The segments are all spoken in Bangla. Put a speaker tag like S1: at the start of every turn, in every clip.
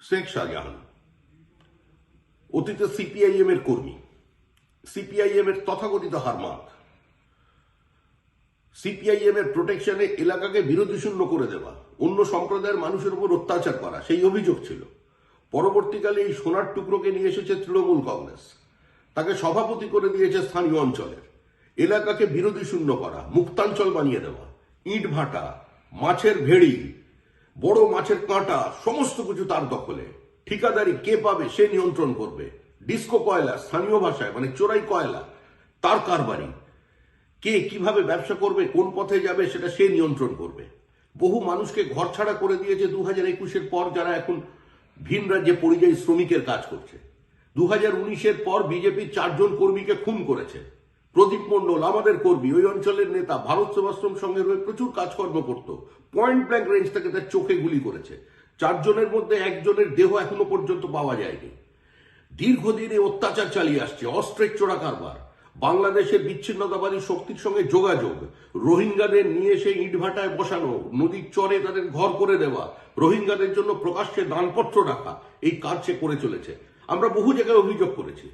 S1: শেখ শাহজাহান অতীতে সিপিআইএম এর কর্মী, সিপিআইএম এর তথাকথিত হারমাত, সিপিআইএম এর প্রোটেকশনে এলাকাকে বিরোধী শূন্য করে দেওয়া, অন্য সম্প্রদায়ের মানুষের উপর অত্যাচার করা, সেই অভিযোগ ছিল। পরবর্তীকালে এই সোনার টুকরোকে নিয়ে এসেছে তৃণমূল কংগ্রেস, তাকে সভাপতি করে দিয়েছে স্থানীয় অঞ্চলের। এলাকাকে বিরোধী শূন্য করা, মুক্তাঞ্চল বানিয়ে দেওয়া, ইট ভাটা, মাছের ভেড়ি, বড় মাছের কাঁটা, সমস্ত কিছু তার দখলে। ঠিকাদারি কে পাবে সে নিয়ন্ত্রণ করবে। ডিস্কো কয়লা, স্থানীয় ভাষায় মানে চোরাই কয়লা, তার কারবারি। কে কিভাবে ব্যবসা করবে, কোন পথে যাবে সেটা সে নিয়ন্ত্রণ করবে। বহু মানুষকে ঘর ছাড়া করে দিয়েছে 2021-এর পর, যারা এখন ভিন রাজ্যে পরিযায়ী শ্রমিকের কাজ করছে। 2019-এর পর বিজেপির 4 জন কর্মীকে খুন করেছে। প্রদীপ মণ্ডল আমাদের কর্মী, ওই অঞ্চলের নেতা, ভারত সেবাশ্রম সংঘের হয়ে প্রচুর কাজকর্ম করত। পয়েন্ট ব্ল্যাঙ্ক রেঞ্জ থেকে তার চোখে গুলি করেছে। 4 জনের মধ্যে 1 জনের দেহ এখনো পর্যন্ত পাওয়া যায়নি। দীর্ঘদিন এই অত্যাচার চালিয়ে আসছে, অস্ত্রের চোরা কারবার, বাংলাদেশের বিচ্ছিন্নতাবাদী শক্তির সঙ্গে যোগাযোগ, রোহিঙ্গাদের নিয়ে এসে ইটভাটায় বসানো, নদীর চরে তাদের ঘর করে দেওয়া, রোহিঙ্গাদের জন্য প্রকাশ্যে দানপত্র রাখা, এই কাজ সে করে চলেছে। আমরা বহু জায়গায় অভিযোগ করেছি।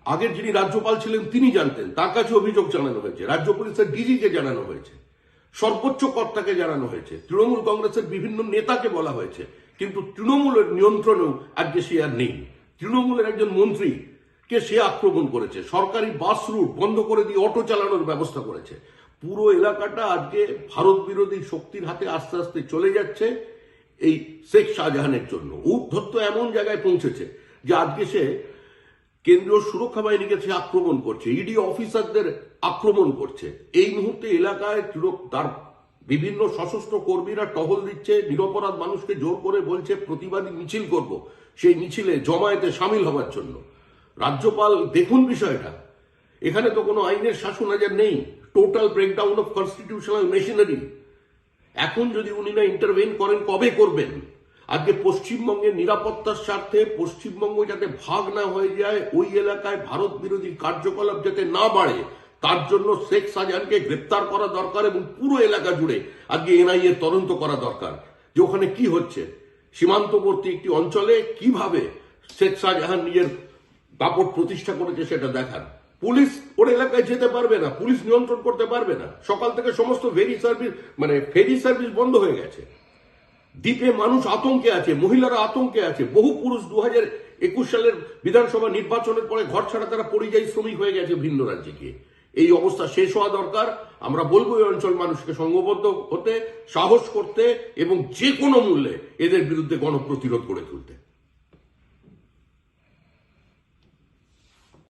S1: আগের যিনি রাজ্যপাল ছিলেন তিনি জানতেন, তার কাছে অভিযোগ জানানো হয়েছে, রাজ্য পুলিশের ডিজিকে জানানো হয়েছে, সর্বোচ্চ কর্তাকে জানানো হয়েছে, তৃণমূল কংগ্রেসের বিভিন্ন নেতাকে বলা হয়েছে, কিন্তু তৃণমূলের নিয়ন্ত্রণেও আজকে সে আর নেই। তৃণমূলের একজন মন্ত্রী কে সে আক্রমণ করেছে, সরকারি বাস রুট বন্ধ করে দিয়ে অটো চালানোর ব্যবস্থা করেছে। পুরো এলাকাটা আজকে ভারত বিরোধী শক্তির হাতে আস্তে আস্তে চলে যাচ্ছে এই শেখ শাহজাহানের জন্য। উদ্ধত্ত এমন জায়গায় পৌঁছেছে যে আজকে সে কেন্দ্রীয় সুরক্ষা বাহিনীকে সে আক্রমণ করছে, ইডি অফিসারদের আক্রমণ করছে। এই মুহূর্তে এলাকায় তার বিভিন্ন সশস্ত্র কর্মীরা টহল দিচ্ছে, নিরপরাধ মানুষকে জোর করে বলছে প্রতিবাদী মিছিল করব, সেই মিছিলে জমায়েতে সামিল হওয়ার জন্য। রাজ্যপাল দেখুন বিষয়টা, এখানে তো কোনো আইনের শাসন আজ নেই, total breakdown of constitutional machinery. এখন যদি উনি না ইন্টারভেন করেন, কবে করবেন? আজকে পশ্চিমবঙ্গের নিরাপত্তার স্বার্থে, পশ্চিমবঙ্গ যাতে ভাগ না হয়ে যায়, ওই এলাকায় ভারত বিরোধী কার্যকলাপ যাতে না বাড়ে, তার জন্য শেখ শাহজাহানকে গ্রেপ্তার করা দরকার এবং পুরো এলাকা জুড়ে আজকে এনআইএ তদন্ত করা দরকার যে ওখানে কি হচ্ছে। সীমান্তবর্তী একটি অঞ্চলে কিভাবে শেখ শাহজাহান নিজের দাপট প্রতিষ্ঠা করেছে সেটা দেখার। পুলিশ ওর এলাকায় যেতে পারবে না, পুলিশ নিয়ন্ত্রণ করতে পারবে না। সকাল থেকে সমস্ত ফেরি সার্ভিস বন্ধ হয়ে গেছে। দ্বীপে মানুষ আতঙ্কে আছে, মহিলারা আতঙ্কে আছে। বহু পুরুষ 2021 সালের বিধানসভা নির্বাচনের পরে ঘর ছাড়া তারা পরিযায়ী শ্রমিক হয়ে গেছে ভিন্ন রাজ্যে গিয়ে। এই অবস্থা শেষ হওয়া দরকার। আমরা বলবো এই অঞ্চল মানুষকে সংঘবদ্ধ হতে, সাহস করতে এবং যে কোনো মূল্যে এদের বিরুদ্ধে গণপ্রতিরোধ গড়ে তুলতে।